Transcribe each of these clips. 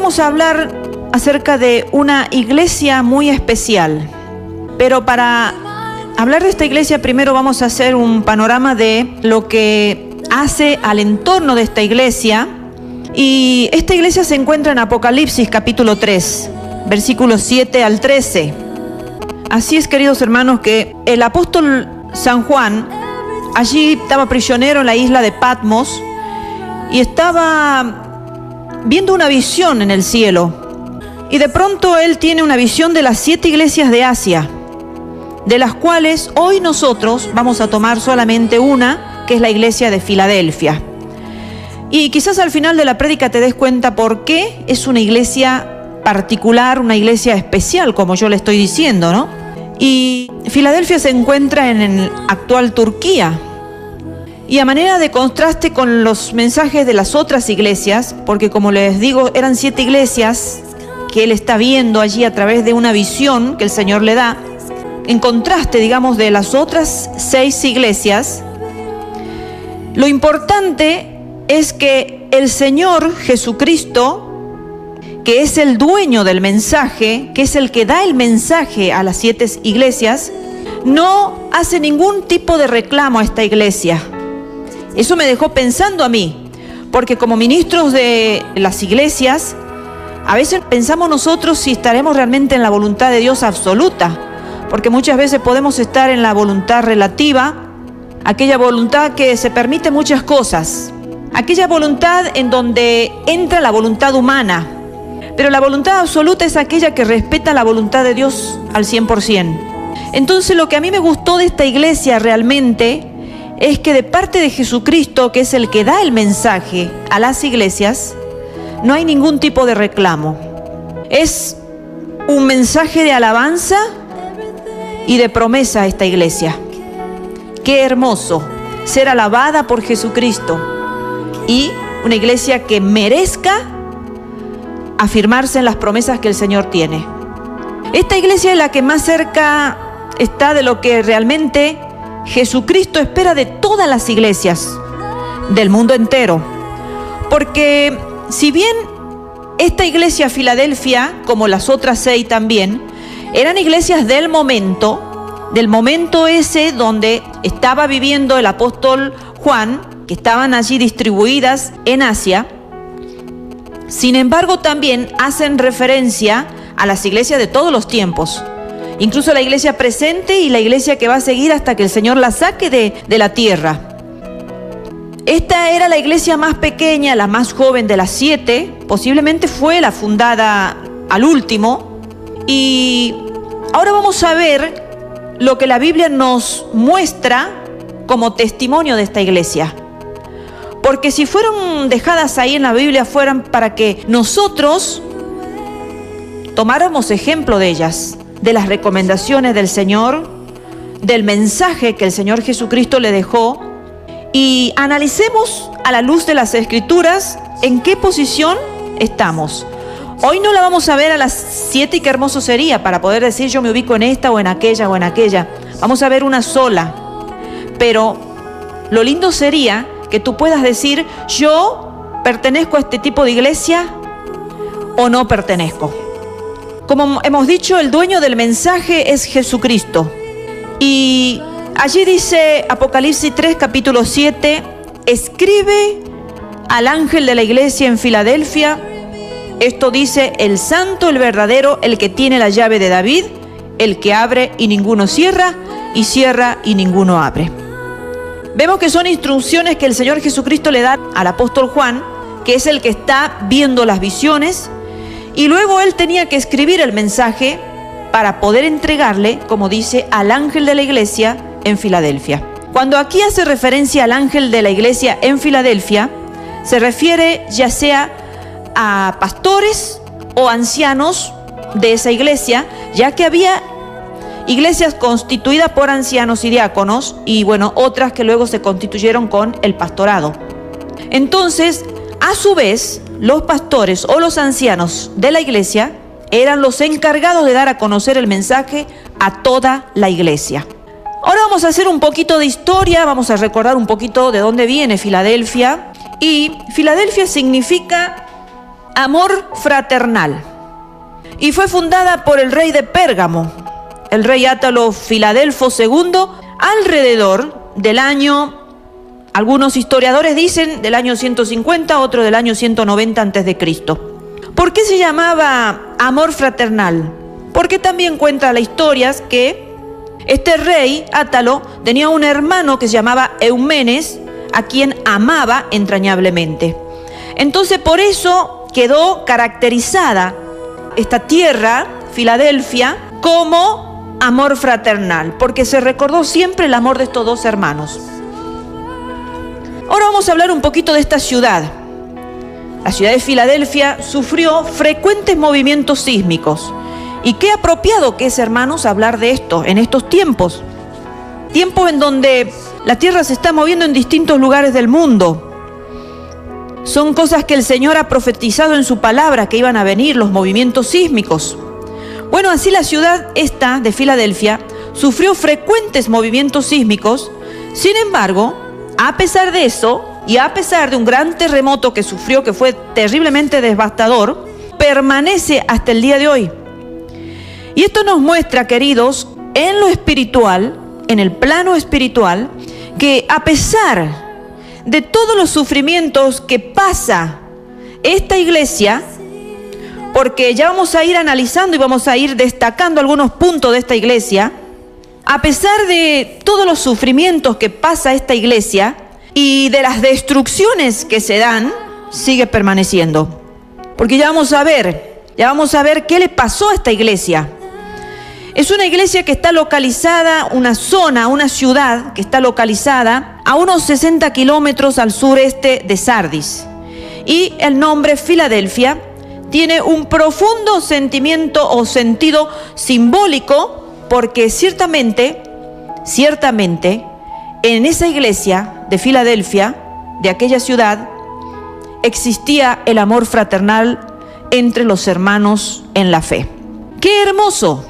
vamos a hablar acerca de una iglesia muy especial. Pero para hablar de esta iglesia, primero vamos a hacer un panorama de lo que hace al entorno de esta iglesia. Y esta iglesia se encuentra en Apocalipsis capítulo 3, versículos 7 al 13. Así es, queridos hermanos, que el apóstol San Juan allí estaba prisionero en la isla de Patmos y estaba viendo una visión en el cielo. Y de pronto él tiene una visión de las 7 iglesias de Asia, de las cuales hoy nosotros vamos a tomar solamente una, que es la iglesia de Filadelfia. Y quizás al final de la prédica te des cuenta por qué es una iglesia particular, una iglesia especial, como yo le estoy diciendo, ¿no? Y Filadelfia se encuentra en el actual Turquía. Y a manera de contraste con los mensajes de las otras iglesias, porque como les digo, eran 7 iglesias que él está viendo allí a través de una visión que el Señor le da, en contraste, digamos, de las otras 6 iglesias, lo importante es que el Señor Jesucristo, que es el dueño del mensaje, que es el que da el mensaje a las 7 iglesias, no hace ningún tipo de reclamo a esta iglesia. Eso me dejó pensando a mí, porque como ministros de las iglesias, a veces pensamos nosotros si estaremos realmente en la voluntad de Dios absoluta, porque muchas veces podemos estar en la voluntad relativa, aquella voluntad que se permite muchas cosas, aquella voluntad en donde entra la voluntad humana, pero la voluntad absoluta es aquella que respeta la voluntad de Dios al 100%. Entonces lo que a mí me gustó de esta iglesia realmente es que de parte de Jesucristo, que es el que da el mensaje a las iglesias, no hay ningún tipo de reclamo. Es un mensaje de alabanza y de promesa a esta iglesia. Qué hermoso ser alabada por Jesucristo y una iglesia que merezca afirmarse en las promesas que el Señor tiene. Esta iglesia es la que más cerca está de lo que realmente Jesucristo espera de todas las iglesias del mundo entero. Porque si bien esta iglesia Filadelfia, como las otras 6 también, eran iglesias del momento ese donde estaba viviendo el apóstol Juan, que estaban allí distribuidas en Asia, sin embargo también hacen referencia a las iglesias de todos los tiempos, incluso la iglesia presente y la iglesia que va a seguir hasta que el Señor la saque de la tierra. Esta era la iglesia más pequeña, la más joven de las 7, posiblemente fue la fundada al último. Y ahora vamos a ver lo que la Biblia nos muestra como testimonio de esta iglesia. Porque si fueron dejadas ahí en la Biblia, fueran para que nosotros tomáramos ejemplo de ellas, de las recomendaciones del Señor, del mensaje que el Señor Jesucristo le dejó, y analicemos a la luz de las Escrituras en qué posición estamos. Hoy no la vamos a ver a las 7 y qué hermoso sería para poder decir yo me ubico en esta o en aquella o en aquella. Vamos a ver una sola. Pero lo lindo sería que tú puedas decir yo pertenezco a este tipo de iglesia o no pertenezco. Como hemos dicho, el dueño del mensaje es Jesucristo. Y allí dice Apocalipsis 3, capítulo 7, escribe al ángel de la iglesia en Filadelfia. Esto dice el santo, el verdadero, el que tiene la llave de David, el que abre y ninguno cierra, y cierra y ninguno abre. Vemos que son instrucciones que el Señor Jesucristo le da al apóstol Juan, que es el que está viendo las visiones, y luego él tenía que escribir el mensaje para poder entregarle, como dice, al ángel de la iglesia en Filadelfia. Cuando aquí hace referencia al ángel de la iglesia en Filadelfia, se refiere ya sea a pastores o ancianos de esa iglesia, ya que había iglesias constituidas por ancianos y diáconos, y bueno, otras que luego se constituyeron con el pastorado. Entonces, a su vez, los pastores o los ancianos de la iglesia eran los encargados de dar a conocer el mensaje a toda la iglesia. Ahora vamos a hacer un poquito de historia, vamos a recordar un poquito de dónde viene Filadelfia. Y Filadelfia significa Amor Fraternal, y fue fundada por el rey de Pérgamo, el rey Átalo Filadelfo II, alrededor del año, algunos historiadores dicen del año 150, otros del año 190 a.C. ¿Por qué se llamaba Amor Fraternal? Porque también cuenta la historia que este rey Átalo tenía un hermano que se llamaba Eumenes, a quien amaba entrañablemente. Entonces por eso quedó caracterizada esta tierra, Filadelfia, como amor fraternal, porque se recordó siempre el amor de estos dos hermanos. Ahora vamos a hablar un poquito de esta ciudad. La ciudad de Filadelfia sufrió frecuentes movimientos sísmicos. Y qué apropiado que es, hermanos, hablar de esto en estos tiempos. Tiempos en donde la tierra se está moviendo en distintos lugares del mundo. Son cosas que el Señor ha profetizado en su palabra, que iban a venir los movimientos sísmicos. Bueno, así la ciudad esta de Filadelfia sufrió frecuentes movimientos sísmicos. Sin embargo, a pesar de eso, y a pesar de un gran terremoto que sufrió, que fue terriblemente devastador, permanece hasta el día de hoy. Y esto nos muestra, queridos, en lo espiritual, en el plano espiritual, que a pesar de todos los sufrimientos que pasa esta iglesia, porque ya vamos a ir analizando y vamos a ir destacando algunos puntos de esta iglesia, a pesar de todos los sufrimientos que pasa esta iglesia y de las destrucciones que se dan, sigue permaneciendo. Porque ya vamos a ver qué le pasó a esta iglesia. Es una iglesia que está localizada, una ciudad que está localizada a unos 60 kilómetros al sureste de Sardis. Y el nombre Filadelfia tiene un profundo sentimiento o sentido simbólico, porque ciertamente, en esa iglesia de Filadelfia, de aquella ciudad, existía el amor fraternal entre los hermanos en la fe. ¡Qué hermoso!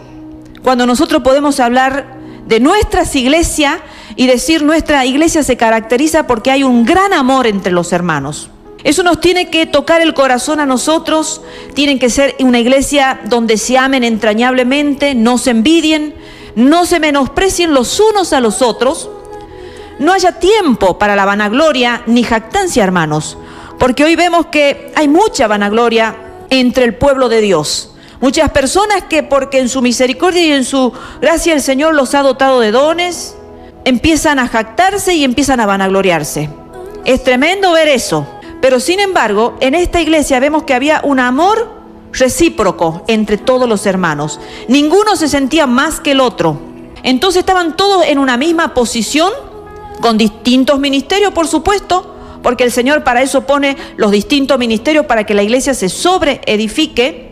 Cuando nosotros podemos hablar de nuestras iglesias y decir nuestra iglesia se caracteriza porque hay un gran amor entre los hermanos. Eso nos tiene que tocar el corazón a nosotros. Tiene que ser una iglesia donde se amen entrañablemente, no se envidien, no se menosprecien los unos a los otros. No haya tiempo para la vanagloria ni jactancia, hermanos, porque hoy vemos que hay mucha vanagloria entre el pueblo de Dios. Muchas personas que porque en su misericordia y en su gracia el Señor los ha dotado de dones, empiezan a jactarse y empiezan a vanagloriarse. Es tremendo ver eso. Pero sin embargo, en esta iglesia vemos que había un amor recíproco entre todos los hermanos. Ninguno se sentía más que el otro. Entonces estaban todos en una misma posición, con distintos ministerios, por supuesto, porque el Señor para eso pone los distintos ministerios, para que la iglesia se sobreedifique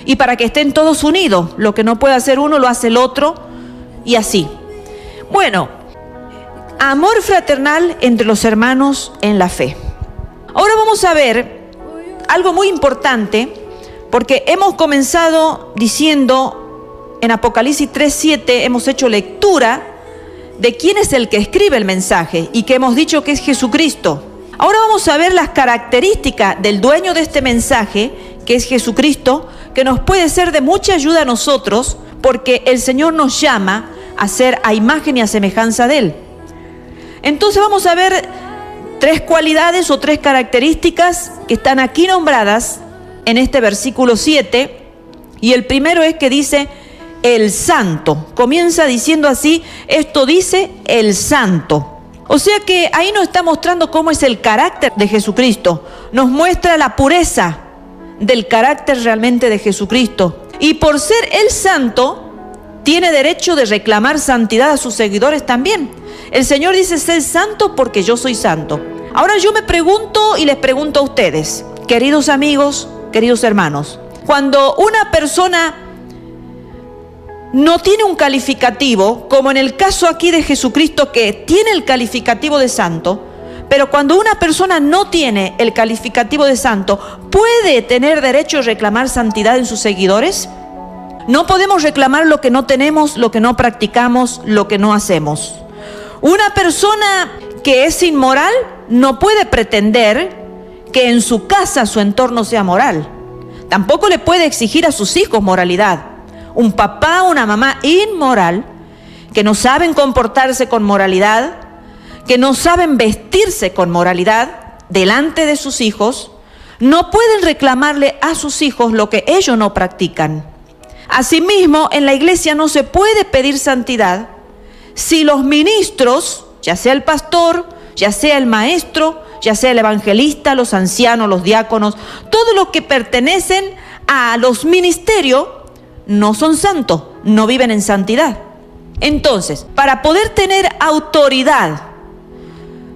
y para que estén todos unidos. Lo que no puede hacer uno, lo hace el otro, y así. Bueno, amor fraternal entre los hermanos en la fe. Ahora vamos a ver algo muy importante, porque hemos comenzado diciendo en Apocalipsis 3:7, hemos hecho lectura de quién es el que escribe el mensaje y que hemos dicho que es Jesucristo. Ahora vamos a ver las características del dueño de este mensaje, que es Jesucristo, que nos puede ser de mucha ayuda a nosotros, porque el Señor nos llama a ser a imagen y a semejanza de Él. Entonces vamos a ver 3 cualidades o 3 características que están aquí nombradas en este versículo 7. Y el primero es que dice el santo. Comienza diciendo así: esto dice el santo. O sea que ahí nos está mostrando cómo es el carácter de Jesucristo. Nos muestra la pureza del carácter realmente de Jesucristo. Y por ser el santo, tiene derecho de reclamar santidad a sus seguidores también. El Señor dice: sé santo porque yo soy santo. Ahora yo me pregunto y les pregunto a ustedes, queridos amigos, queridos hermanos, cuando una persona no tiene un calificativo, como en el caso aquí de Jesucristo, que tiene el calificativo de santo, pero cuando una persona no tiene el calificativo de santo, ¿puede tener derecho a reclamar santidad en sus seguidores? No podemos reclamar lo que no tenemos, lo que no practicamos, lo que no hacemos. Una persona que es inmoral no puede pretender que en su casa su entorno sea moral. Tampoco le puede exigir a sus hijos moralidad. Un papá o una mamá inmoral, que no saben comportarse con moralidad, que no saben vestirse con moralidad delante de sus hijos, no pueden reclamarle a sus hijos lo que ellos no practican. Asimismo, en la iglesia no se puede pedir santidad si los ministros, ya sea el pastor, ya sea el maestro, ya sea el evangelista, los ancianos, los diáconos, todos los que pertenecen a los ministerios, no son santos, no viven en santidad. Entonces, para poder tener autoridad,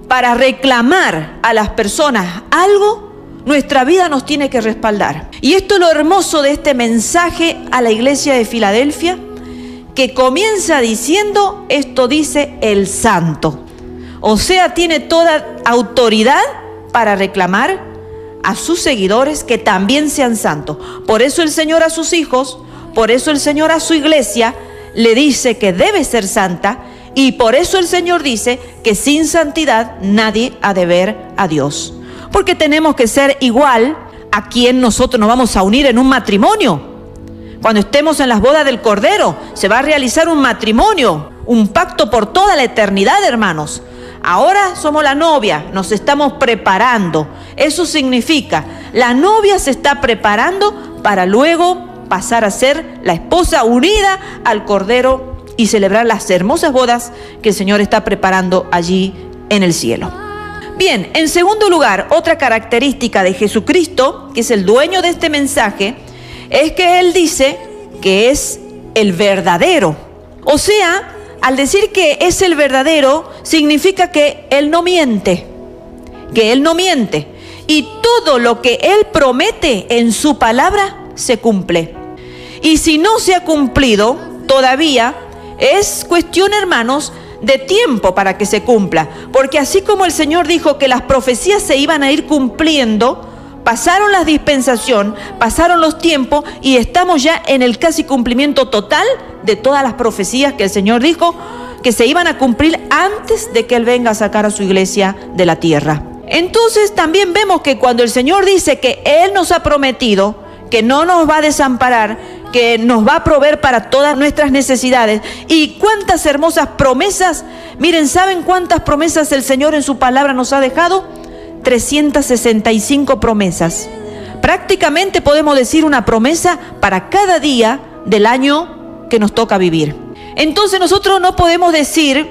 para reclamar a las personas algo, nuestra vida nos tiene que respaldar. Y esto es lo hermoso de este mensaje a la iglesia de Filadelfia, que comienza diciendo, esto dice el santo. O sea, tiene toda autoridad para reclamar a sus seguidores que también sean santos. Por eso el Señor a sus hijos, por eso el Señor a su iglesia le dice que debe ser santa, y por eso el Señor dice que sin santidad nadie ha de ver a Dios. Porque tenemos que ser igual a quien nosotros nos vamos a unir en un matrimonio. Cuando estemos en las bodas del Cordero, se va a realizar un matrimonio, un pacto por toda la eternidad, hermanos. Ahora somos la novia, nos estamos preparando. Eso significa, la novia se está preparando para luego pasar a ser la esposa unida al Cordero y celebrar las hermosas bodas que el Señor está preparando allí en el cielo. Bien, en segundo lugar, otra característica de Jesucristo, que es el dueño de este mensaje, es que Él dice que es el verdadero. O sea, al decir que es el verdadero, significa que Él no miente, que Él no miente. Y todo lo que Él promete en su palabra se cumple. Y si no se ha cumplido todavía, es cuestión, hermanos, de tiempo para que se cumpla. Porque así como el Señor dijo que las profecías se iban a ir cumpliendo, pasaron la dispensación, pasaron los tiempos y estamos ya en el casi cumplimiento total de todas las profecías que el Señor dijo que se iban a cumplir antes de que Él venga a sacar a su iglesia de la tierra. Entonces también vemos que cuando el Señor dice que Él nos ha prometido que no nos va a desamparar, que nos va a proveer para todas nuestras necesidades. Y cuántas hermosas promesas. Miren, ¿saben cuántas promesas el Señor en su palabra nos ha dejado? 365 promesas. Prácticamente podemos decir una promesa para cada día del año que nos toca vivir. Entonces nosotros no podemos decir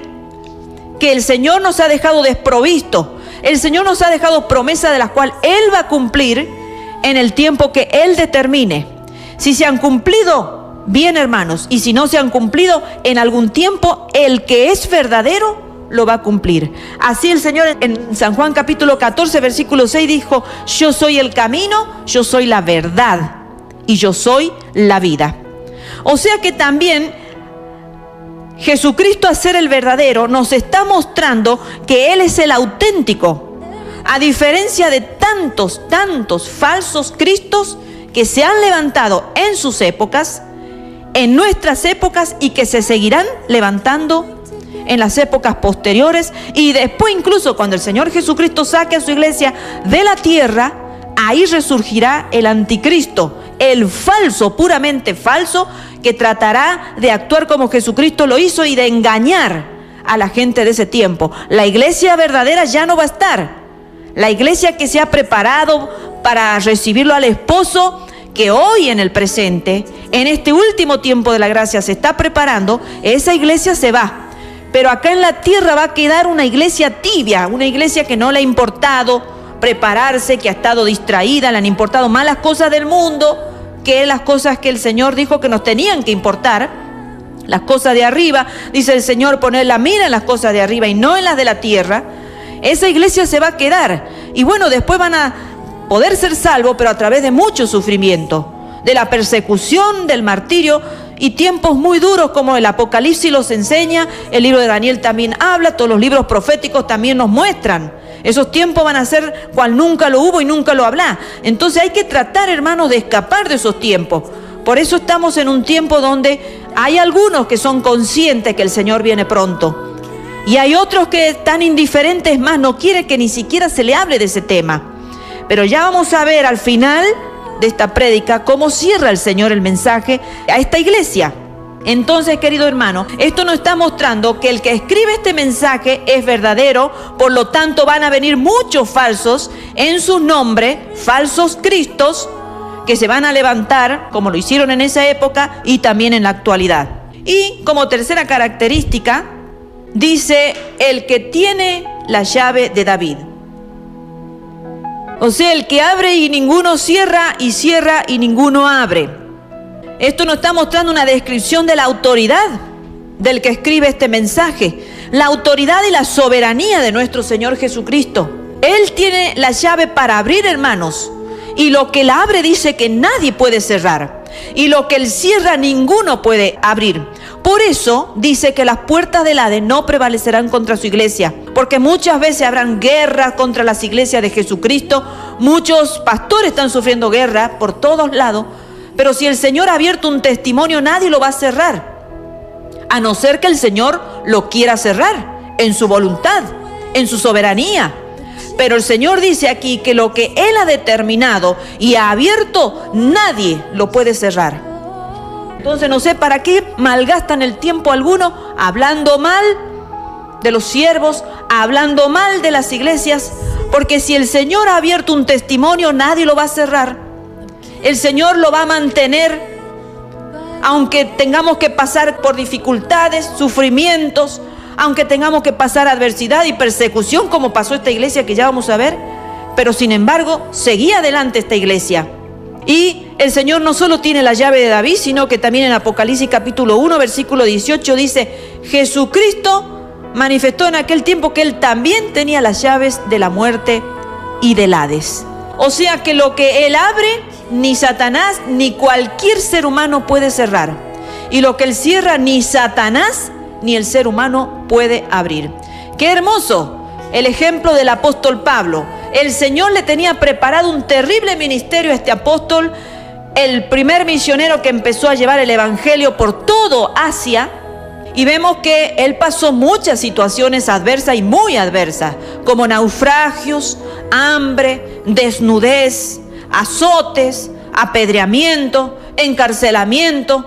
que el Señor nos ha dejado desprovisto. El Señor nos ha dejado promesas de las cuales Él va a cumplir en el tiempo que Él determine. Si se han cumplido, bien, hermanos, y si no se han cumplido, en algún tiempo el que es verdadero lo va a cumplir. Así el Señor en San Juan capítulo 14, versículo 6 dijo: yo soy el camino, yo soy la verdad y yo soy la vida. O sea que también Jesucristo, al ser el verdadero, nos está mostrando que Él es el auténtico. A diferencia de tantos falsos cristos que se han levantado en sus épocas, en nuestras épocas, y que se seguirán levantando en las épocas posteriores, y después incluso cuando el Señor Jesucristo saque a su iglesia de la tierra, ahí resurgirá el anticristo, el falso, puramente falso, que tratará de actuar como Jesucristo lo hizo y de engañar a la gente de ese tiempo. La iglesia verdadera ya no va a estar. La iglesia que se ha preparado para recibirlo al esposo, que hoy en el presente, en este último tiempo de la gracia se está preparando, esa iglesia se va. Pero acá en la tierra va a quedar una iglesia tibia, una iglesia que no le ha importado prepararse, que ha estado distraída, le han importado más las cosas del mundo que las cosas que el Señor dijo que nos tenían que importar, las cosas de arriba. Dice el Señor, poner la mira en las cosas de arriba y no en las de la tierra. Esa iglesia se va a quedar. Y bueno, después van a poder ser salvos, pero a través de mucho sufrimiento, de la persecución, del martirio y tiempos muy duros, como el Apocalipsis los enseña, el libro de Daniel también habla, todos los libros proféticos también nos muestran. Esos tiempos van a ser cual nunca lo hubo y nunca lo habrá. Entonces hay que tratar, hermanos, de escapar de esos tiempos. Por eso estamos en un tiempo donde hay algunos que son conscientes que el Señor viene pronto. Y hay otros que están indiferentes, más no quieren que ni siquiera se le hable de ese tema. Pero ya vamos a ver al final de esta prédica cómo cierra el Señor el mensaje a esta iglesia. Entonces, querido hermano, esto nos está mostrando que el que escribe este mensaje es verdadero, por lo tanto van a venir muchos falsos en su nombre, falsos cristos, que se van a levantar, como lo hicieron en esa época y también en la actualidad. Y como tercera característica, dice el que tiene la llave de David. O sea, el que abre y ninguno cierra, y cierra y ninguno abre. Esto nos está mostrando una descripción de la autoridad del que escribe este mensaje, la autoridad y la soberanía de nuestro Señor Jesucristo. Él tiene la llave para abrir, hermanos, y lo que Él abre dice que nadie puede cerrar, y lo que Él cierra ninguno puede abrir. Por eso dice que las puertas del Hades no prevalecerán contra su iglesia, porque muchas veces habrán guerras contra las iglesias de Jesucristo. Muchos pastores están sufriendo guerra por todos lados. Pero si el Señor ha abierto un testimonio, nadie lo va a cerrar, a no ser que el Señor lo quiera cerrar en su voluntad, en su soberanía. Pero el Señor dice aquí que lo que Él ha determinado y ha abierto, nadie lo puede cerrar. Entonces no sé para qué malgastan el tiempo alguno hablando mal de los siervos, hablando mal de las iglesias, porque si el Señor ha abierto un testimonio, nadie lo va a cerrar. El Señor lo va a mantener, aunque tengamos que pasar por dificultades, sufrimientos, aunque tengamos que pasar adversidad y persecución, como pasó esta iglesia que ya vamos a ver. Pero sin embargo, seguía adelante esta iglesia. Y el Señor no solo tiene la llave de David, sino que también en Apocalipsis capítulo 1, versículo 18 dice: Jesucristo manifestó en aquel tiempo que Él también tenía las llaves de la muerte y del Hades. O sea que lo que Él abre, ni Satanás ni cualquier ser humano puede cerrar. Y lo que Él cierra, ni Satanás ni el ser humano puede abrir. ¡Qué hermoso! El ejemplo del apóstol Pablo. El Señor le tenía preparado un terrible ministerio a este apóstol, el primer misionero que empezó a llevar el evangelio por todo Asia. Y vemos que él pasó muchas situaciones adversas y muy adversas, como naufragios, hambre, desnudez, azotes, apedreamiento, encarcelamiento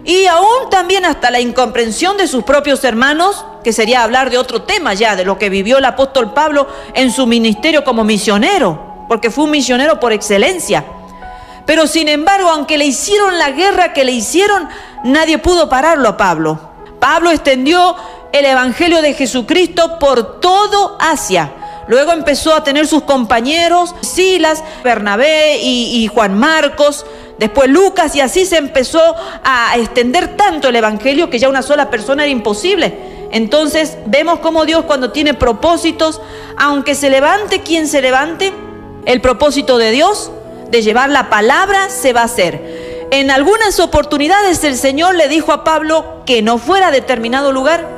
y aún también hasta la incomprensión de sus propios hermanos, que sería hablar de otro tema ya, de lo que vivió el apóstol Pablo en su ministerio como misionero, porque fue un misionero por excelencia. Pero sin embargo, aunque le hicieron la guerra que le hicieron, nadie pudo pararlo a Pablo. Pablo extendió el evangelio de Jesucristo por todo Asia. Luego empezó a tener sus compañeros, Silas, Bernabé y Juan Marcos, después Lucas, y así se empezó a extender tanto el evangelio que ya una sola persona era imposible. Entonces vemos cómo Dios, cuando tiene propósitos, aunque se levante quien se levante, el propósito de Dios de llevar la palabra se va a hacer. En algunas oportunidades el Señor le dijo a Pablo que no fuera a determinado lugar.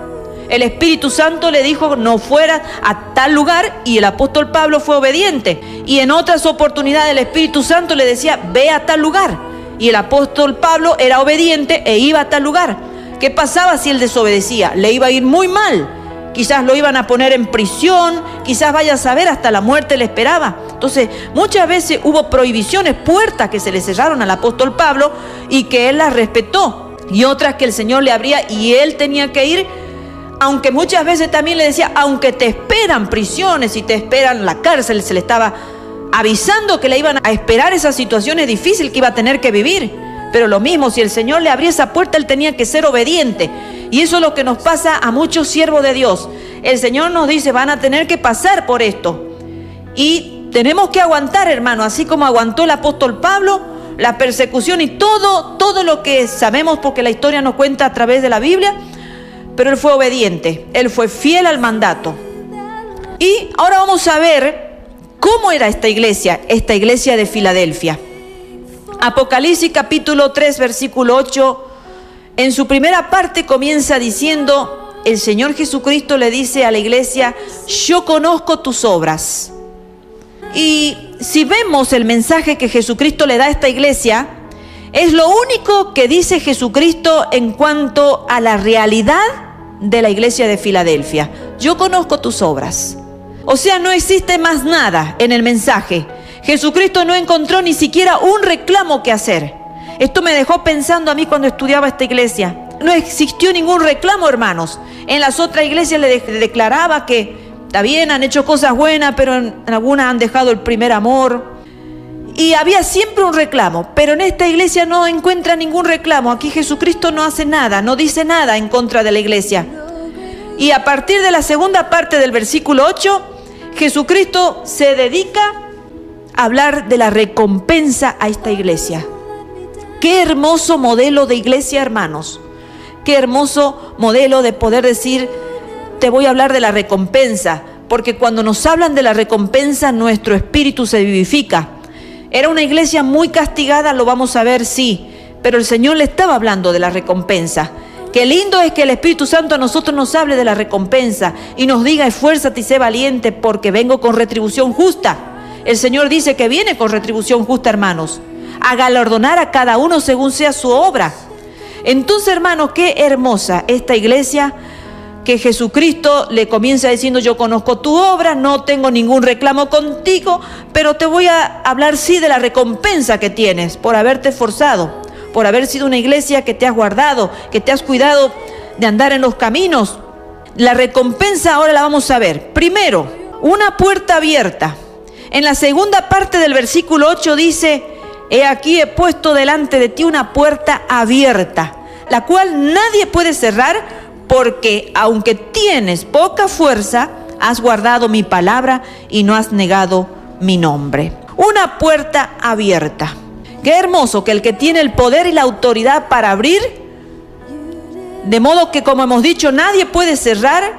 El Espíritu Santo le dijo no fuera a tal lugar y el apóstol Pablo fue obediente. Y en otras oportunidades el Espíritu Santo le decía ve a tal lugar. Y el apóstol Pablo era obediente e iba a tal lugar. ¿Qué pasaba si él desobedecía? Le iba a ir muy mal. Quizás lo iban a poner en prisión, quizás vaya a saber, hasta la muerte le esperaba. Entonces, muchas veces hubo prohibiciones, puertas que se le cerraron al apóstol Pablo y que él las respetó. Y otras que el Señor le abría y él tenía que ir, aunque muchas veces también le decía, aunque te esperan prisiones y te esperan la cárcel, se le estaba avisando que le iban a esperar esas situaciones difíciles que iba a tener que vivir. Pero lo mismo, si el Señor le abría esa puerta, él tenía que ser obediente. Y eso es lo que nos pasa a muchos siervos de Dios. El Señor nos dice, van a tener que pasar por esto. Y tenemos que aguantar, hermano, así como aguantó el apóstol Pablo, la persecución y todo lo que sabemos, porque la historia nos cuenta a través de la Biblia. Pero él fue obediente, él fue fiel al mandato. Y ahora vamos a ver cómo era esta iglesia de Filadelfia. Apocalipsis capítulo 3, versículo 8, en su primera parte comienza diciendo, el Señor Jesucristo le dice a la iglesia, yo conozco tus obras. Y si vemos el mensaje que Jesucristo le da a esta iglesia, es lo único que dice Jesucristo en cuanto a la realidad de la iglesia de Filadelfia. Yo conozco tus obras. O sea, no existe más nada en el mensaje. Jesucristo no encontró ni siquiera un reclamo que hacer. Esto me dejó pensando a mí cuando estudiaba esta iglesia. No existió ningún reclamo, hermanos. En las otras iglesias le declaraba que está bien, han hecho cosas buenas, pero en algunas han dejado el primer amor. Y había siempre un reclamo, pero en esta iglesia no encuentra ningún reclamo. Aquí Jesucristo no hace nada, no dice nada en contra de la iglesia. Y a partir de la segunda parte del versículo 8, Jesucristo se dedica a hablar de la recompensa a esta iglesia. Qué hermoso modelo de iglesia, hermanos. Qué hermoso modelo de poder decir, te voy a hablar de la recompensa, porque cuando nos hablan de la recompensa, nuestro espíritu se vivifica. Era una iglesia muy castigada, lo vamos a ver, sí, pero el Señor le estaba hablando de la recompensa. Qué lindo es que el Espíritu Santo a nosotros nos hable de la recompensa y nos diga, esfuérzate y sé valiente, porque vengo con retribución justa. El Señor dice que viene con retribución justa, hermanos, a galardonar a cada uno según sea su obra. Entonces, hermanos, qué hermosa esta iglesia, que Jesucristo le comienza diciendo, yo conozco tu obra, no tengo ningún reclamo contigo, pero te voy a hablar sí de la recompensa que tienes por haberte esforzado, por haber sido una iglesia que te has guardado, que te has cuidado de andar en los caminos. La recompensa ahora la vamos a ver. Primero, una puerta abierta. En la segunda parte del versículo 8 dice, he aquí he puesto delante de ti una puerta abierta, la cual nadie puede cerrar, porque aunque tienes poca fuerza, has guardado mi palabra y no has negado mi nombre. Una puerta abierta. Qué hermoso que el que tiene el poder y la autoridad para abrir, de modo que, como hemos dicho, nadie puede cerrar,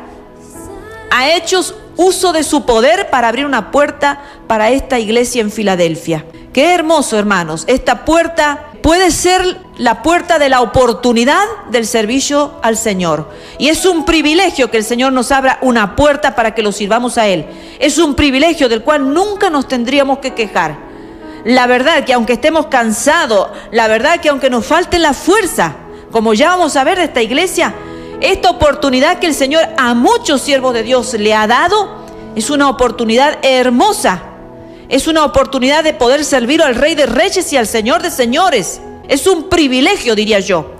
ha hecho uso de su poder para abrir una puerta para esta iglesia en Filadelfia. Qué hermoso, hermanos. Esta puerta puede ser la puerta de la oportunidad del servicio al Señor. Y es un privilegio que el Señor nos abra una puerta para que lo sirvamos a Él. Es un privilegio del cual nunca nos tendríamos que quejar. La verdad que aunque estemos cansados, la verdad que aunque nos falte la fuerza, como ya vamos a ver de esta iglesia, esta oportunidad que el Señor a muchos siervos de Dios le ha dado, es una oportunidad hermosa. Es una oportunidad de poder servir al Rey de Reyes y al Señor de Señores. Es un privilegio, diría yo.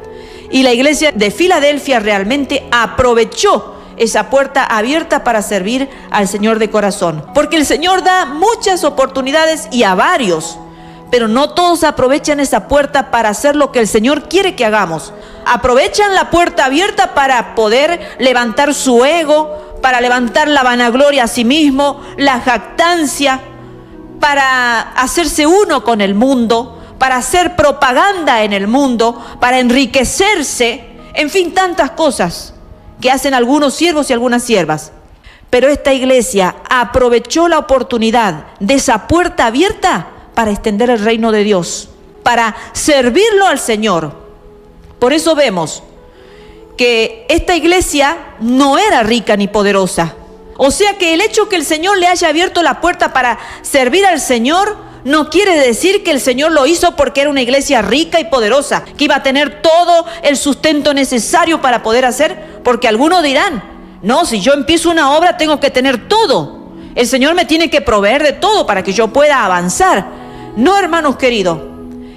Y la iglesia de Filadelfia realmente aprovechó esa puerta abierta para servir al Señor de corazón. Porque el Señor da muchas oportunidades y a varios, pero no todos aprovechan esa puerta para hacer lo que el Señor quiere que hagamos. Aprovechan la puerta abierta para poder levantar su ego, para levantar la vanagloria a sí mismo, la jactancia, para hacerse uno con el mundo, para hacer propaganda en el mundo, para enriquecerse, en fin, tantas cosas que hacen algunos siervos y algunas siervas. Pero esta iglesia aprovechó la oportunidad de esa puerta abierta para extender el reino de Dios, para servirlo al Señor. Por eso vemos que esta iglesia no era rica ni poderosa. O sea que el hecho que el Señor le haya abierto la puerta para servir al Señor no quiere decir que el Señor lo hizo porque era una iglesia rica y poderosa, que iba a tener todo el sustento necesario para poder hacer, porque algunos dirán, no, si yo empiezo una obra tengo que tener todo. El Señor me tiene que proveer de todo para que yo pueda avanzar. No, hermanos queridos,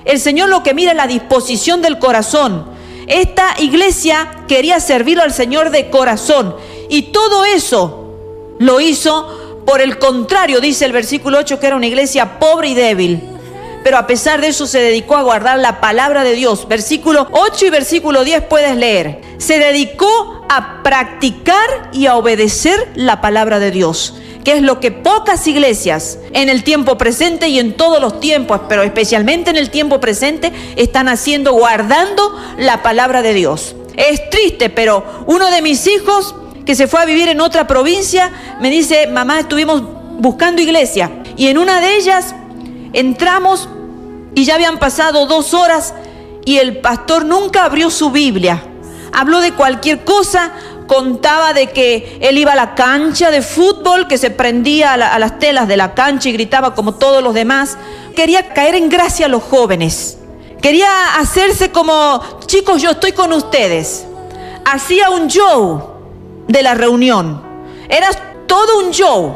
el Señor lo que mira es la disposición del corazón. Esta iglesia quería servirlo al Señor de corazón y todo eso lo hizo, por el contrario, dice el versículo 8, que era una iglesia pobre y débil. Pero a pesar de eso se dedicó a guardar la palabra de Dios. Versículo 8 y versículo 10 puedes leer. Se dedicó a practicar y a obedecer la palabra de Dios, que es lo que pocas iglesias en el tiempo presente y en todos los tiempos, pero especialmente en el tiempo presente, están haciendo, guardando la palabra de Dios. Es triste, pero uno de mis hijos que se fue a vivir en otra provincia, me dice, mamá, estuvimos buscando iglesia y en una de ellas entramos y ya habían pasado 2 horas y el pastor nunca abrió su Biblia. Habló de cualquier cosa, contaba de que él iba a la cancha de fútbol, que se prendía a las telas de la cancha y gritaba como todos los demás. Quería caer en gracia a los jóvenes. Quería hacerse como, chicos, yo estoy con ustedes. Hacía un show de la reunión. Era todo un show.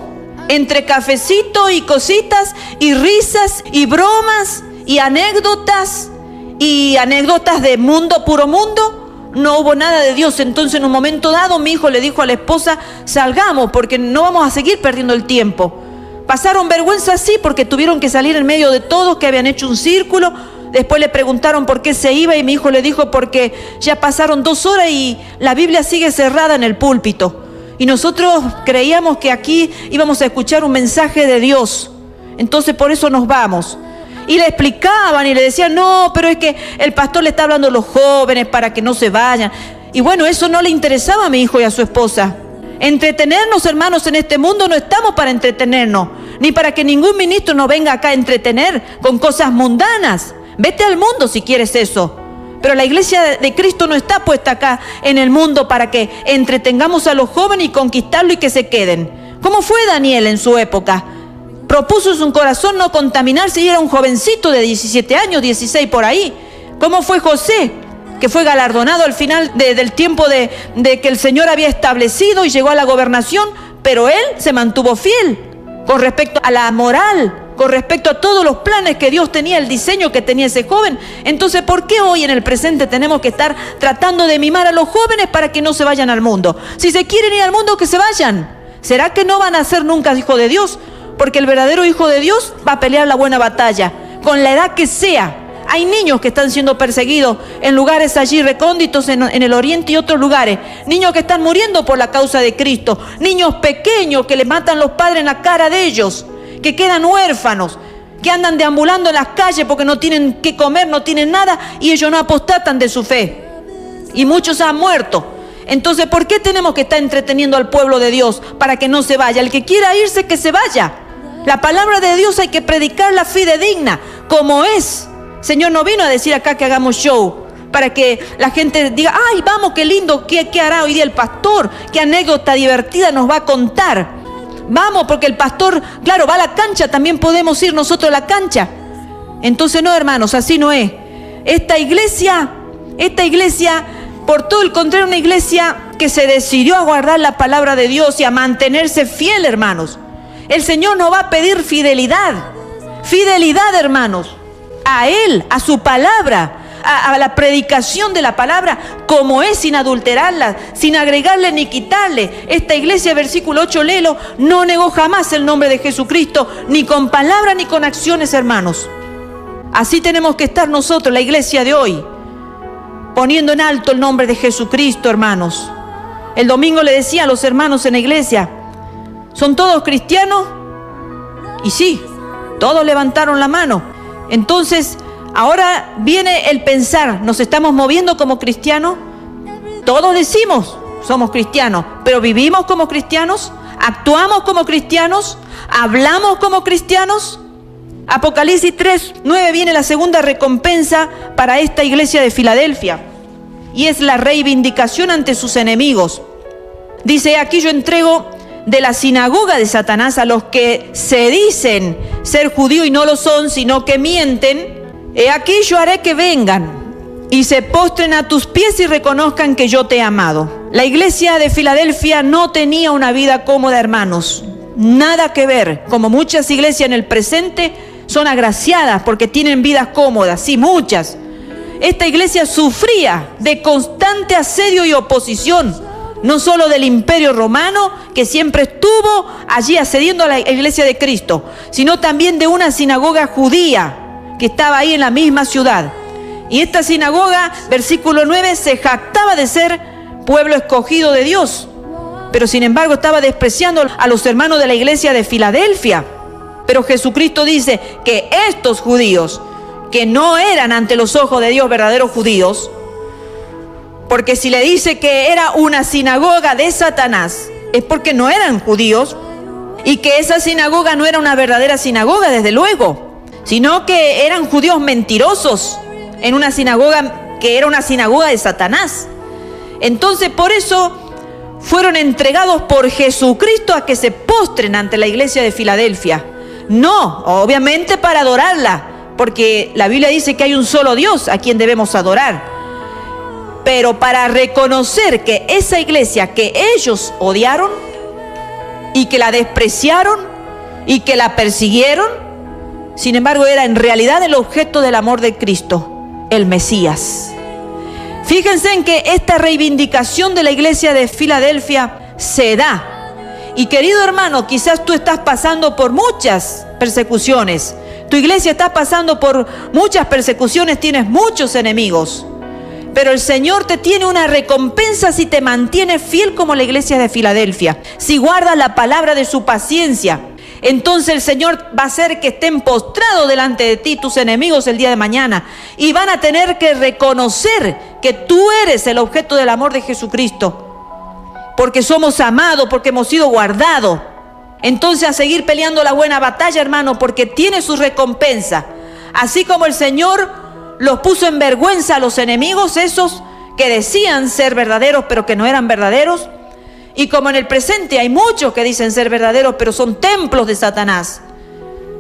entre cafecito y cositas y risas y bromas y anécdotas de mundo, puro mundo, no hubo nada de Dios. Entonces en un momento dado mi hijo le dijo a la esposa, salgamos porque no vamos a seguir perdiendo el tiempo. Pasaron vergüenza sí porque tuvieron que salir en medio de todos que habían hecho un círculo. Después le preguntaron por qué se iba y mi hijo le dijo porque ya pasaron 2 horas y la Biblia sigue cerrada en el púlpito. Y nosotros creíamos que aquí íbamos a escuchar un mensaje de Dios. Entonces por eso nos vamos. Y le explicaban y le decían, no, pero es que el pastor le está hablando a los jóvenes para que no se vayan. Y bueno, eso no le interesaba a mi hijo y a su esposa. Entretenernos, hermanos, en este mundo no estamos para entretenernos, ni para que ningún ministro nos venga acá a entretener con cosas mundanas. Vete al mundo si quieres eso. Pero la iglesia de Cristo no está puesta acá en el mundo para que entretengamos a los jóvenes y conquistarlo y que se queden. ¿Cómo fue Daniel en su época? Propuso en su corazón no contaminarse y era un jovencito de 17 años, 16 por ahí. ¿Cómo fue José? Que fue galardonado al final del tiempo de que el Señor había establecido y llegó a la gobernación, pero él se mantuvo fiel con respecto a la moral, con respecto a todos los planes que Dios tenía, el diseño que tenía ese joven. Entonces, ¿por qué hoy en el presente tenemos que estar tratando de mimar a los jóvenes para que no se vayan al mundo? Si se quieren ir al mundo, que se vayan. ¿Será que no van a ser nunca hijos de Dios? Porque el verdadero hijo de Dios va a pelear la buena batalla, con la edad que sea. Hay niños que están siendo perseguidos en lugares allí recónditos en el oriente y otros lugares. Niños que están muriendo por la causa de Cristo. Niños pequeños que le matan los padres en la cara de ellos, que quedan huérfanos, que andan deambulando en las calles porque no tienen qué comer, no tienen nada y ellos no apostatan de su fe. Y muchos han muerto. Entonces, ¿por qué tenemos que estar entreteniendo al pueblo de Dios para que no se vaya? El que quiera irse, que se vaya. La palabra de Dios hay que predicarla fidedigna, como es. Señor no vino a decir acá que hagamos show para que la gente diga, ay, vamos, qué lindo, ¿qué hará hoy día el pastor? ¿Qué anécdota divertida nos va a contar? Vamos, porque el pastor, claro, va a la cancha, también podemos ir nosotros a la cancha. Entonces no, hermanos, así no es. Esta iglesia, por todo el contrario, una iglesia que se decidió a guardar la palabra de Dios y a mantenerse fiel, hermanos. El Señor nos va a pedir fidelidad, hermanos, a Él, a su palabra, a la predicación de la palabra, como es, sin adulterarla, sin agregarle ni quitarle. Esta iglesia, versículo 8, léelo, no negó jamás el nombre de Jesucristo, ni con palabras ni con acciones, hermanos. Así tenemos que estar nosotros, la iglesia de hoy, poniendo en alto el nombre de Jesucristo, hermanos. El domingo le decía a los hermanos en la iglesia, ¿son todos cristianos? Y sí, todos levantaron la mano. Entonces, ahora viene el pensar, ¿nos estamos moviendo como cristianos? Todos decimos, somos cristianos, pero ¿vivimos como cristianos? ¿Actuamos como cristianos? ¿Hablamos como cristianos? Apocalipsis 3:9 viene la segunda recompensa para esta iglesia de Filadelfia, y es la reivindicación ante sus enemigos. Dice, aquí yo entrego de la sinagoga de Satanás a los que se dicen ser judíos y no lo son, sino que mienten. He aquí yo haré que vengan y se postren a tus pies y reconozcan que yo te he amado. La iglesia de Filadelfia no tenía una vida cómoda, hermanos. Nada que ver. Como muchas iglesias en el presente son agraciadas porque tienen vidas cómodas. Sí, muchas. Esta iglesia sufría de constante asedio y oposición. No solo del Imperio Romano, que siempre estuvo allí asediando a la iglesia de Cristo, sino también de una sinagoga judía que estaba ahí en la misma ciudad. Y esta sinagoga, versículo 9, se jactaba de ser pueblo escogido de Dios, pero sin embargo estaba despreciando a los hermanos de la iglesia de Filadelfia. Pero Jesucristo dice que estos judíos, que no eran ante los ojos de Dios verdaderos judíos, porque si le dice que era una sinagoga de Satanás, es porque no eran judíos, y que esa sinagoga no era una verdadera sinagoga, desde luego, sino que eran judíos mentirosos en una sinagoga que era una sinagoga de Satanás. Entonces, por eso fueron entregados por Jesucristo a que se postren ante la iglesia de Filadelfia. No, obviamente para adorarla, porque la Biblia dice que hay un solo Dios a quien debemos adorar. Pero para reconocer que esa iglesia que ellos odiaron y que la despreciaron y que la persiguieron, sin embargo era en realidad el objeto del amor de Cristo, el Mesías. Fíjense en que esta reivindicación de la iglesia de Filadelfia se da. Y querido hermano, quizás tú estás pasando por muchas persecuciones. Tu iglesia está pasando por muchas persecuciones, tienes muchos enemigos. Pero el Señor te tiene una recompensa si te mantienes fiel como la iglesia de Filadelfia. Si guardas la palabra de su paciencia, entonces el Señor va a hacer que estén postrados delante de ti tus enemigos el día de mañana. Y van a tener que reconocer que tú eres el objeto del amor de Jesucristo. Porque somos amados, porque hemos sido guardados. Entonces a seguir peleando la buena batalla, hermano, porque tiene su recompensa. Así como el Señor los puso en vergüenza a los enemigos, esos que decían ser verdaderos, pero que no eran verdaderos. Y como en el presente hay muchos que dicen ser verdaderos, pero son templos de Satanás.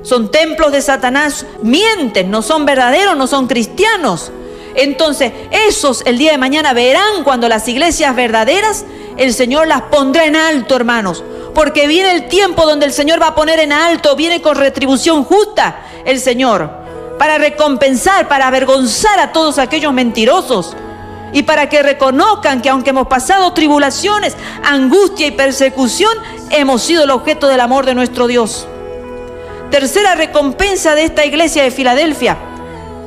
Son templos de Satanás, mienten, no son verdaderos, no son cristianos. Entonces esos el día de mañana verán cuando las iglesias verdaderas, el Señor las pondrá en alto, hermanos. Porque viene el tiempo donde el Señor va a poner en alto, viene con retribución justa el Señor. Para recompensar, para avergonzar a todos aquellos mentirosos. Y para que reconozcan que aunque hemos pasado tribulaciones, angustia y persecución, hemos sido el objeto del amor de nuestro Dios. Tercera recompensa de esta iglesia de Filadelfia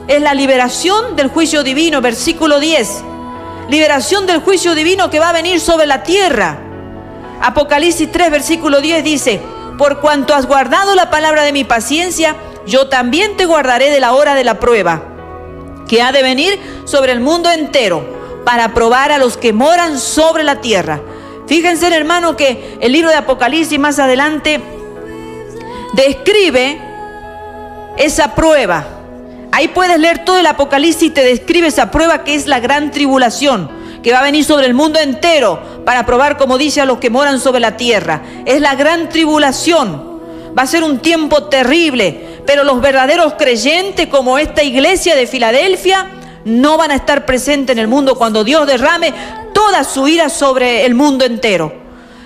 es la liberación del juicio divino, versículo 10. Liberación del juicio divino que va a venir sobre la tierra. Apocalipsis 3, versículo 10 dice: por cuanto has guardado la palabra de mi paciencia, yo también te guardaré de la hora de la prueba, que ha de venir sobre el mundo entero, para probar a los que moran sobre la tierra. Fíjense, hermano, que el libro de Apocalipsis más adelante describe esa prueba. Ahí puedes leer todo el Apocalipsis y te describe esa prueba que es la gran tribulación, que va a venir sobre el mundo entero para probar, como dice, a los que moran sobre la tierra. Es la gran tribulación. Va a ser un tiempo terrible, pero los verdaderos creyentes, como esta iglesia de Filadelfia, no van a estar presentes en el mundo cuando Dios derrame toda su ira sobre el mundo entero.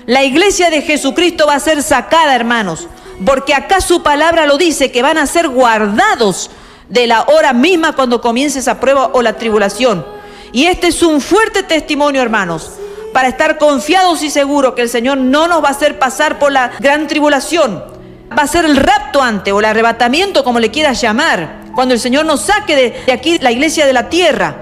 La iglesia de Jesucristo va a ser sacada, hermanos, porque acá su palabra lo dice, que van a ser guardados de la hora misma cuando comience esa prueba o la tribulación. Y este es un fuerte testimonio, hermanos, para estar confiados y seguros que el Señor no nos va a hacer pasar por la gran tribulación. Va a ser el rapto antes, o el arrebatamiento, como le quieras llamar, cuando el Señor nos saque de aquí la iglesia de la tierra.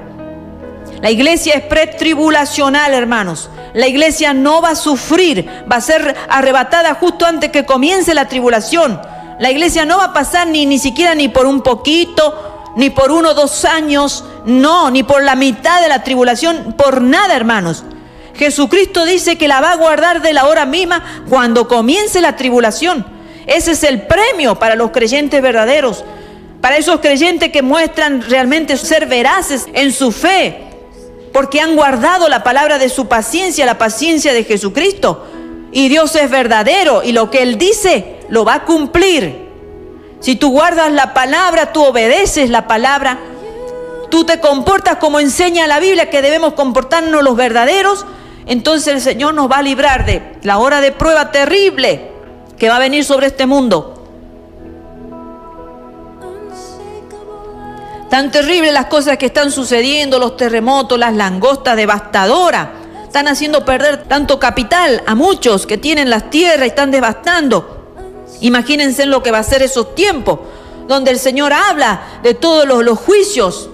La iglesia es pretribulacional, hermanos. La iglesia no va a sufrir, va a ser arrebatada justo antes que comience la tribulación. La iglesia no va a pasar ni siquiera ni por un poquito, ni por 1 o 2 años, no, ni por la mitad de la tribulación, por nada, hermanos. Jesucristo dice que la va a guardar de la hora misma cuando comience la tribulación. Ese es el premio para los creyentes verdaderos, para esos creyentes que muestran realmente ser veraces en su fe, porque han guardado la palabra de su paciencia, la paciencia de Jesucristo. Y Dios es verdadero y lo que Él dice lo va a cumplir. Si tú guardas la palabra, tú obedeces la palabra, tú te comportas como enseña la Biblia que debemos comportarnos los verdaderos, entonces el Señor nos va a librar de la hora de prueba terrible que va a venir sobre este mundo. Tan terribles las cosas que están sucediendo, los terremotos, las langostas devastadoras. Están haciendo perder tanto capital a muchos que tienen las tierras y están devastando. Imagínense en lo que va a ser esos tiempos, donde el Señor habla de todos los juicios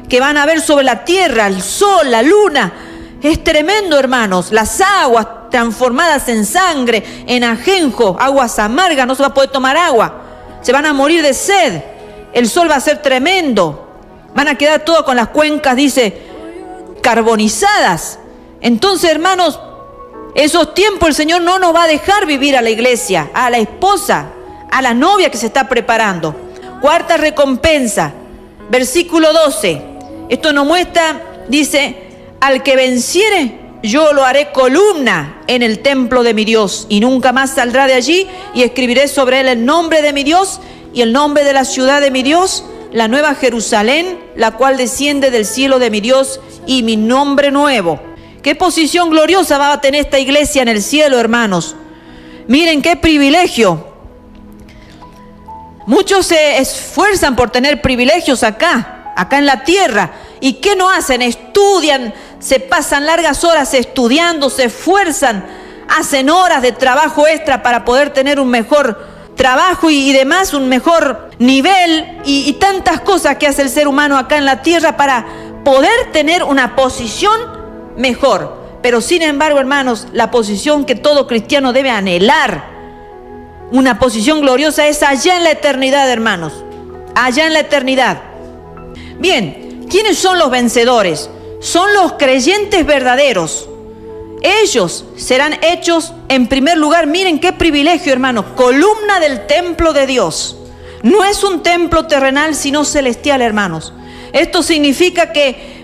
que van a haber sobre la tierra, el sol, la luna. Es tremendo, hermanos. Las aguas transformadas en sangre, en ajenjo, aguas amargas, no se va a poder tomar agua. Se van a morir de sed. El sol va a ser tremendo. Van a quedar todos con las cuencas, dice, carbonizadas. Entonces, hermanos, esos tiempos el Señor no nos va a dejar vivir a la iglesia, a la esposa, a la novia que se está preparando. Cuarta recompensa, versículo 12. Esto nos muestra, dice, al que venciere, yo lo haré columna en el templo de mi Dios, y nunca más saldrá de allí, y escribiré sobre él el nombre de mi Dios y el nombre de la ciudad de mi Dios, la nueva Jerusalén, la cual desciende del cielo de mi Dios, y mi nombre nuevo. Qué posición gloriosa va a tener esta iglesia en el cielo, hermanos. Miren qué privilegio. Muchos se esfuerzan por tener privilegios acá en la tierra. ¿Y qué no hacen? Estudian, se pasan largas horas estudiando, se esfuerzan, hacen horas de trabajo extra para poder tener un mejor trabajo y demás, un mejor nivel y tantas cosas que hace el ser humano acá en la tierra para poder tener una posición mejor. Pero sin embargo, hermanos, la posición que todo cristiano debe anhelar, una posición gloriosa, es allá en la eternidad, hermanos, allá en la eternidad. Bien, ¿quiénes son los vencedores? Son los creyentes verdaderos. Ellos serán hechos, en primer lugar, miren qué privilegio, hermanos, columna del templo de Dios. No es un templo terrenal, sino celestial, hermanos. Esto significa que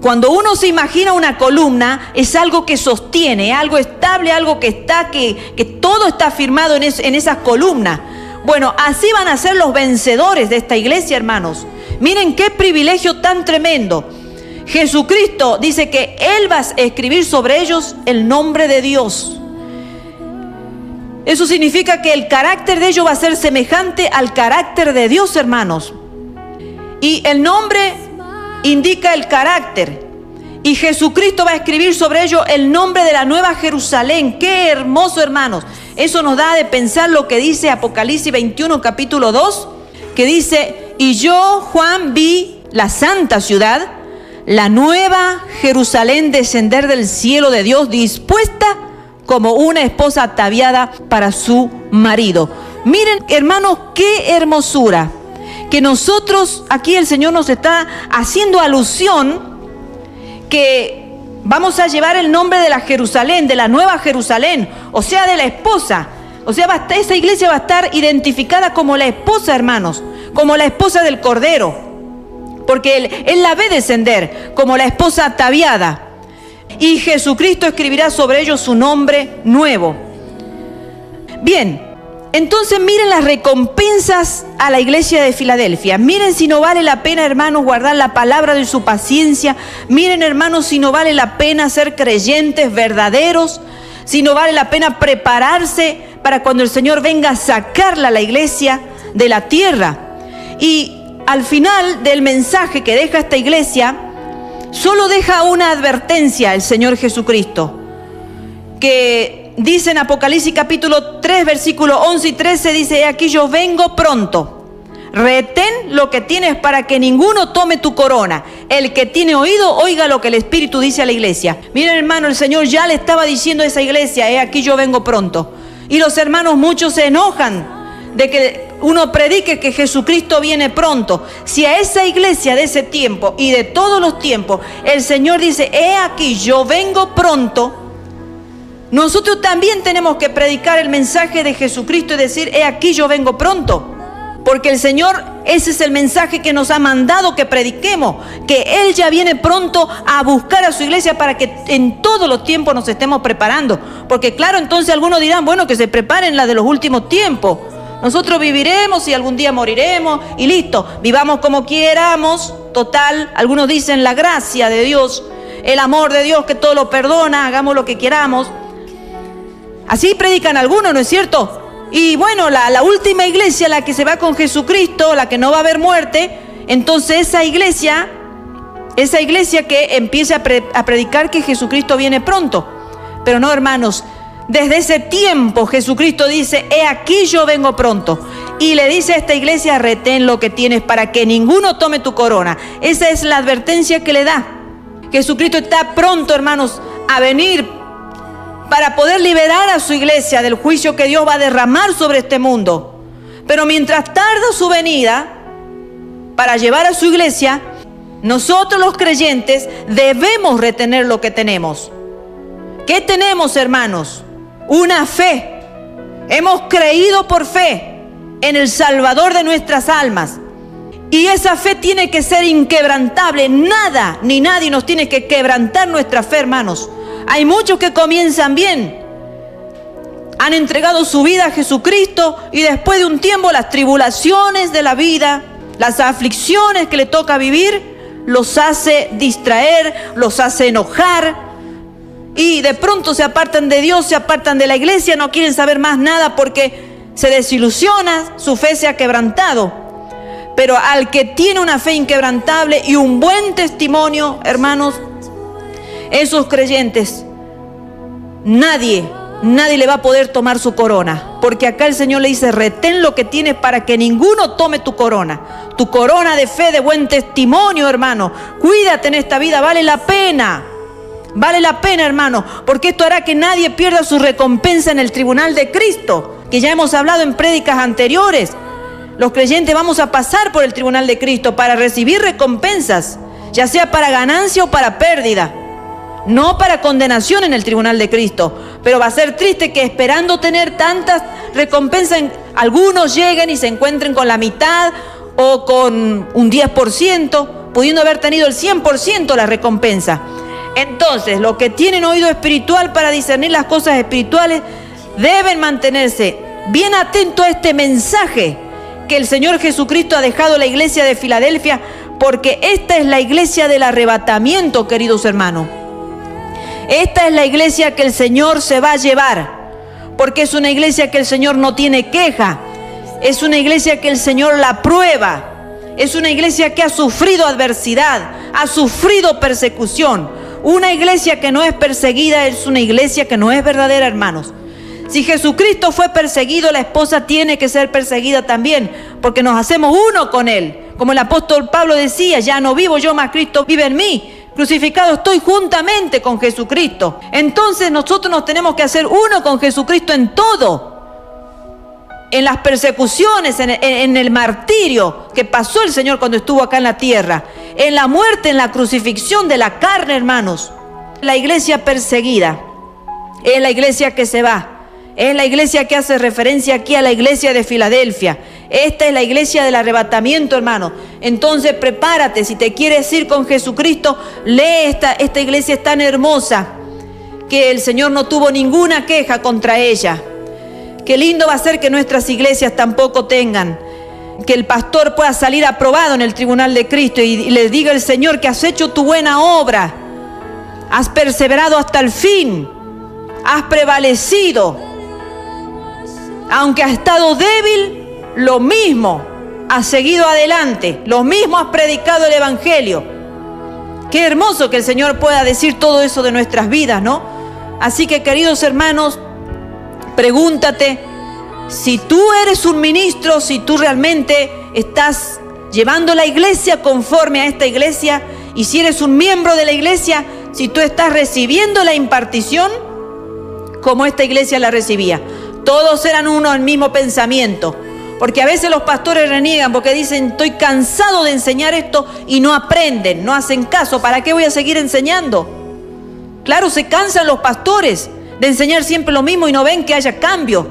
cuando uno se imagina una columna, es algo que sostiene, algo estable, algo que está, que todo está firmado en esas columnas. Bueno, así van a ser los vencedores de esta iglesia, hermanos. Miren qué privilegio tan tremendo. Jesucristo dice que Él va a escribir sobre ellos el nombre de Dios. Eso significa que el carácter de ellos va a ser semejante al carácter de Dios, hermanos. Y el nombre indica el carácter. Y Jesucristo va a escribir sobre ellos el nombre de la Nueva Jerusalén. ¡Qué hermoso, hermanos! Eso nos da de pensar lo que dice Apocalipsis 21, capítulo 2, que dice: y yo, Juan, vi la santa ciudad, la Nueva Jerusalén, descender del cielo de Dios, dispuesta como una esposa ataviada para su marido. Miren, hermanos, qué hermosura. Que nosotros, aquí el Señor nos está haciendo alusión que vamos a llevar el nombre de la Jerusalén, de la Nueva Jerusalén, o sea, de la esposa. O sea, esa iglesia va a estar identificada como la esposa, hermanos, como la esposa del Cordero, porque Él la ve descender como la esposa ataviada. Y Jesucristo escribirá sobre ellos su nombre nuevo. Bien. Entonces miren las recompensas a la iglesia de Filadelfia. Miren si no vale la pena, hermanos, guardar la palabra de su paciencia. Miren, hermanos, si no vale la pena ser creyentes verdaderos. Si no vale la pena prepararse para cuando el Señor venga a sacarla a la iglesia de la tierra. Y al final del mensaje que deja esta iglesia, solo deja una advertencia el Señor Jesucristo, que dice en Apocalipsis capítulo 3, versículo 11 y 13, dice: he aquí yo vengo pronto. Retén lo que tienes para que ninguno tome tu corona. El que tiene oído, oiga lo que el Espíritu dice a la iglesia. Miren, hermano, el Señor ya le estaba diciendo a esa iglesia: he aquí yo vengo pronto. Y los hermanos muchos se enojan de que uno predique que Jesucristo viene pronto. Si a esa iglesia de ese tiempo y de todos los tiempos el Señor dice: he aquí yo vengo pronto, nosotros también tenemos que predicar el mensaje de Jesucristo y decir: he aquí yo vengo pronto. Porque el Señor, ese es el mensaje que nos ha mandado que prediquemos, que Él ya viene pronto a buscar a su iglesia para que en todos los tiempos nos estemos preparando. Porque claro, entonces algunos dirán: bueno, que se preparen las de los últimos tiempos. Nosotros viviremos y algún día moriremos y listo, vivamos como quieramos. Total, algunos dicen la gracia de Dios, el amor de Dios que todo lo perdona, hagamos lo que queramos. Así predican algunos, ¿no es cierto? Y bueno, la última iglesia, la que se va con Jesucristo, la que no va a haber muerte, entonces esa iglesia que empiece a predicar que Jesucristo viene pronto. Pero no, hermanos, desde ese tiempo Jesucristo dice: he aquí yo vengo pronto. Y le dice a esta iglesia: retén lo que tienes para que ninguno tome tu corona. Esa es la advertencia que le da. Jesucristo está pronto, hermanos, a venir para poder liberar a su iglesia del juicio que Dios va a derramar sobre este mundo. Pero mientras tarda su venida para llevar a su iglesia, nosotros los creyentes debemos retener lo que tenemos. ¿Qué tenemos, hermanos? Una fe. Hemos creído por fe en el Salvador de nuestras almas. Y esa fe tiene que ser inquebrantable. Nada ni nadie nos tiene que quebrantar nuestra fe, hermanos. Hay muchos que comienzan bien, han entregado su vida a Jesucristo y después de un tiempo las tribulaciones de la vida, las aflicciones que le toca vivir, los hace distraer, los hace enojar y de pronto se apartan de Dios, se apartan de la iglesia, no quieren saber más nada porque se desilusiona, su fe se ha quebrantado. Pero al que tiene una fe inquebrantable y un buen testimonio, hermanos, esos creyentes, nadie le va a poder tomar su corona. Porque acá el Señor le dice, retén lo que tienes para que ninguno tome tu corona. Tu corona de fe, de buen testimonio, hermano. Cuídate en esta vida, vale la pena. Vale la pena, hermano, porque esto hará que nadie pierda su recompensa en el tribunal de Cristo, que ya hemos hablado en prédicas anteriores. Los creyentes vamos a pasar por el tribunal de Cristo para recibir recompensas, ya sea para ganancia o para pérdida. No para condenación en el tribunal de Cristo, pero va a ser triste que esperando tener tantas recompensas, algunos lleguen y se encuentren con la mitad o con un 10%, pudiendo haber tenido el 100% la recompensa. Entonces, los que tienen oído espiritual para discernir las cosas espirituales deben mantenerse bien atentos a este mensaje que el Señor Jesucristo ha dejado a la iglesia de Filadelfia, porque esta es la iglesia del arrebatamiento, queridos hermanos. Esta es la iglesia que el Señor se va a llevar, porque es una iglesia que el Señor no tiene queja, es una iglesia que el Señor la prueba, es una iglesia que ha sufrido adversidad, ha sufrido persecución. Una iglesia que no es perseguida es una iglesia que no es verdadera, hermanos. Si Jesucristo fue perseguido, la esposa tiene que ser perseguida también, porque nos hacemos uno con Él. Como el apóstol Pablo decía, ya no vivo yo, mas Cristo vive en mí. Crucificado estoy juntamente con Jesucristo. Entonces nosotros nos tenemos que hacer uno con Jesucristo en todo. En las persecuciones, en el martirio que pasó el Señor cuando estuvo acá en la tierra. En la muerte, en la crucifixión de la carne, hermanos. La iglesia perseguida es la iglesia que se va. Es la iglesia que hace referencia aquí a la iglesia de Filadelfia. Esta es la iglesia del arrebatamiento, hermano. Entonces prepárate, si te quieres ir con Jesucristo, lee esta iglesia es tan hermosa que el Señor no tuvo ninguna queja contra ella. Qué lindo va a ser que nuestras iglesias tampoco tengan, que el pastor pueda salir aprobado en el tribunal de Cristo y le diga al Señor que has hecho tu buena obra, has perseverado hasta el fin, has prevalecido. Aunque has estado débil, lo mismo has seguido adelante, lo mismo has predicado el Evangelio. Qué hermoso que el Señor pueda decir todo eso de nuestras vidas, ¿no? Así que, queridos hermanos, pregúntate si tú eres un ministro, si tú realmente estás llevando la iglesia conforme a esta iglesia, y si eres un miembro de la iglesia, si tú estás recibiendo la impartición como esta iglesia la recibía. Todos eran uno, el mismo pensamiento. Porque a veces los pastores reniegan porque dicen, estoy cansado de enseñar esto, y no aprenden, no hacen caso. ¿Para qué voy a seguir enseñando? Claro, se cansan los pastores de enseñar siempre lo mismo y no ven que haya cambio.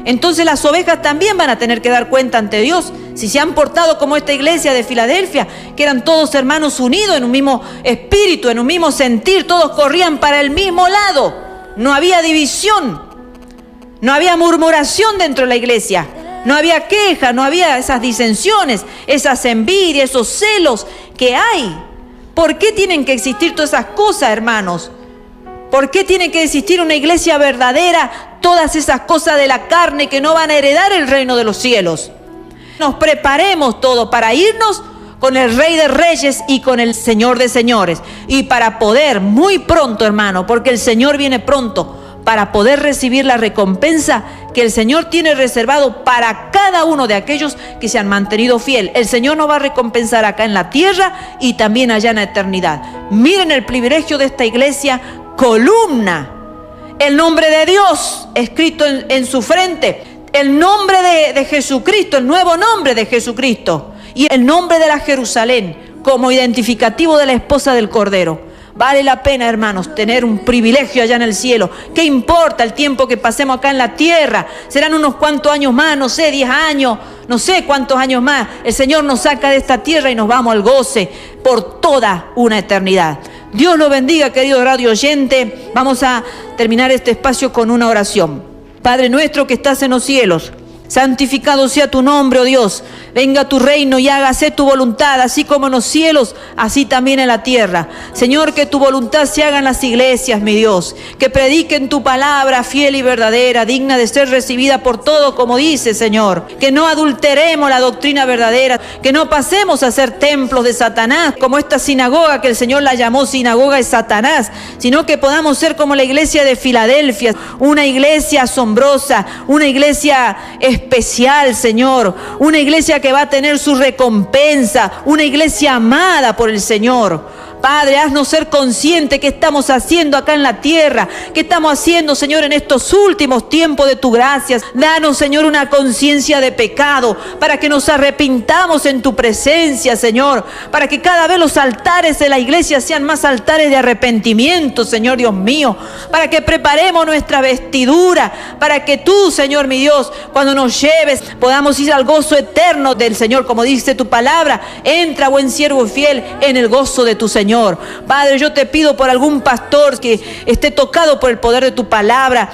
Entonces las ovejas también van a tener que dar cuenta ante Dios si se han portado como esta iglesia de Filadelfia, que eran todos hermanos unidos en un mismo espíritu, en un mismo sentir, todos corrían para el mismo lado. No había división, no había murmuración dentro de la iglesia, no había queja, no había esas disensiones, esas envidias, esos celos que hay. ¿Por qué tienen que existir todas esas cosas, hermanos? ¿Por qué tiene que existir una iglesia verdadera? Todas esas cosas de la carne que no van a heredar el reino de los cielos. Nos preparemos todo para irnos con el Rey de Reyes y con el Señor de Señores. Y para poder, muy pronto, hermano, porque el Señor viene pronto, para poder recibir la recompensa que el Señor tiene reservado para cada uno de aquellos que se han mantenido fiel. El Señor nos va a recompensar acá en la tierra y también allá en la eternidad. Miren el privilegio de esta iglesia, columna, el nombre de Dios escrito en su frente, el nombre de Jesucristo, el nuevo nombre de Jesucristo, y el nombre de la Jerusalén como identificativo de la esposa del Cordero. Vale la pena, hermanos, tener un privilegio allá en el cielo. ¿Qué importa el tiempo que pasemos acá en la tierra? Serán unos cuantos años más, no sé, 10 años, no sé cuántos años más. El Señor nos saca de esta tierra y nos vamos al goce por toda una eternidad. Dios lo bendiga, querido radio oyente. Vamos a terminar este espacio con una oración. Padre nuestro que estás en los cielos, Santificado sea tu nombre, oh Dios. Venga tu reino y hágase tu voluntad, así como en los cielos, así también en la tierra. Señor, que tu voluntad se haga en las iglesias, mi Dios. Que prediquen tu palabra fiel y verdadera, digna de ser recibida por todo, como dice, Señor. Que no adulteremos la doctrina verdadera, que no pasemos a ser templos de Satanás, como esta sinagoga que el Señor la llamó sinagoga de Satanás, sino que podamos ser como la iglesia de Filadelfia, una iglesia asombrosa, una iglesia especial, Señor, una iglesia que va a tener su recompensa, una iglesia amada por el Señor. Padre, haznos ser conscientes que estamos haciendo acá en la tierra, que estamos haciendo, Señor, en estos últimos tiempos de tu gracia. Danos, Señor, una conciencia de pecado, para que nos arrepintamos en tu presencia, Señor, para que cada vez los altares de la iglesia sean más altares de arrepentimiento, Señor Dios mío, para que preparemos nuestra vestidura, para que tú, Señor mi Dios, cuando nos lleves, podamos ir al gozo eterno del Señor, como dice tu palabra. Entra, buen siervo fiel, en el gozo de tu Señor. Padre, yo te pido por algún pastor que esté tocado por el poder de tu palabra,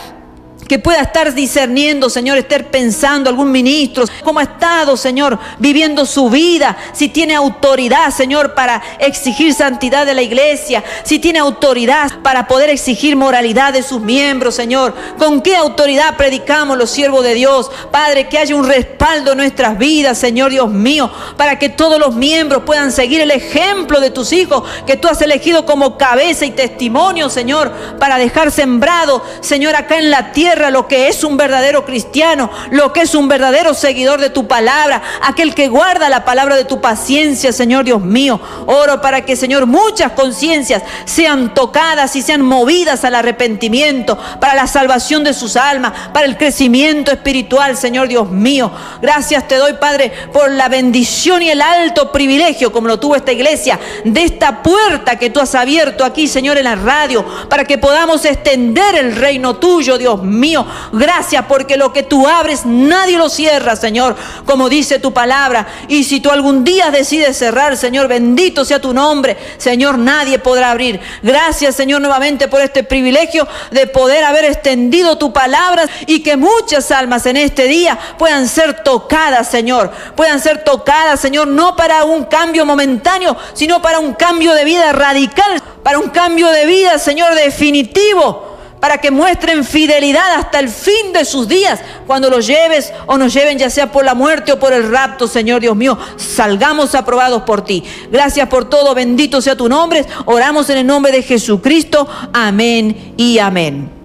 que pueda estar discerniendo, Señor, estar pensando, algún ministro, cómo ha estado, Señor, viviendo su vida, si tiene autoridad, Señor, para exigir santidad de la iglesia, si tiene autoridad para poder exigir moralidad de sus miembros, Señor. ¿Con qué autoridad predicamos los siervos de Dios? Padre, que haya un respaldo en nuestras vidas, Señor Dios mío, para que todos los miembros puedan seguir el ejemplo de tus hijos, que tú has elegido como cabeza y testimonio, Señor, para dejar sembrado, Señor, acá en la tierra, lo que es un verdadero cristiano, lo que es un verdadero seguidor de tu palabra, aquel que guarda la palabra de tu paciencia, Señor Dios mío. Oro para que, Señor, muchas conciencias sean tocadas y sean movidas al arrepentimiento, para la salvación de sus almas, para el crecimiento espiritual, Señor Dios mío. Gracias te doy, Padre, por la bendición y el alto privilegio, como lo tuvo esta iglesia, de esta puerta que tú has abierto aquí, Señor, en la radio, para que podamos extender el reino tuyo, Dios mío. Gracias, porque lo que tú abres nadie lo cierra, Señor, como dice tu palabra. Y si tú algún día decides cerrar, Señor, bendito sea tu nombre, Señor, nadie podrá abrir. Gracias, Señor, nuevamente por este privilegio de poder haber extendido tu palabra, y que muchas almas en este día puedan ser tocadas, Señor, puedan ser tocadas, Señor, no para un cambio momentáneo, sino para un cambio de vida radical, para un cambio de vida, Señor, definitivo, para que muestren fidelidad hasta el fin de sus días, cuando los lleves o nos lleven, ya sea por la muerte o por el rapto, Señor Dios mío, salgamos aprobados por ti. Gracias por todo, bendito sea tu nombre. Oramos en el nombre de Jesucristo. Amén y amén.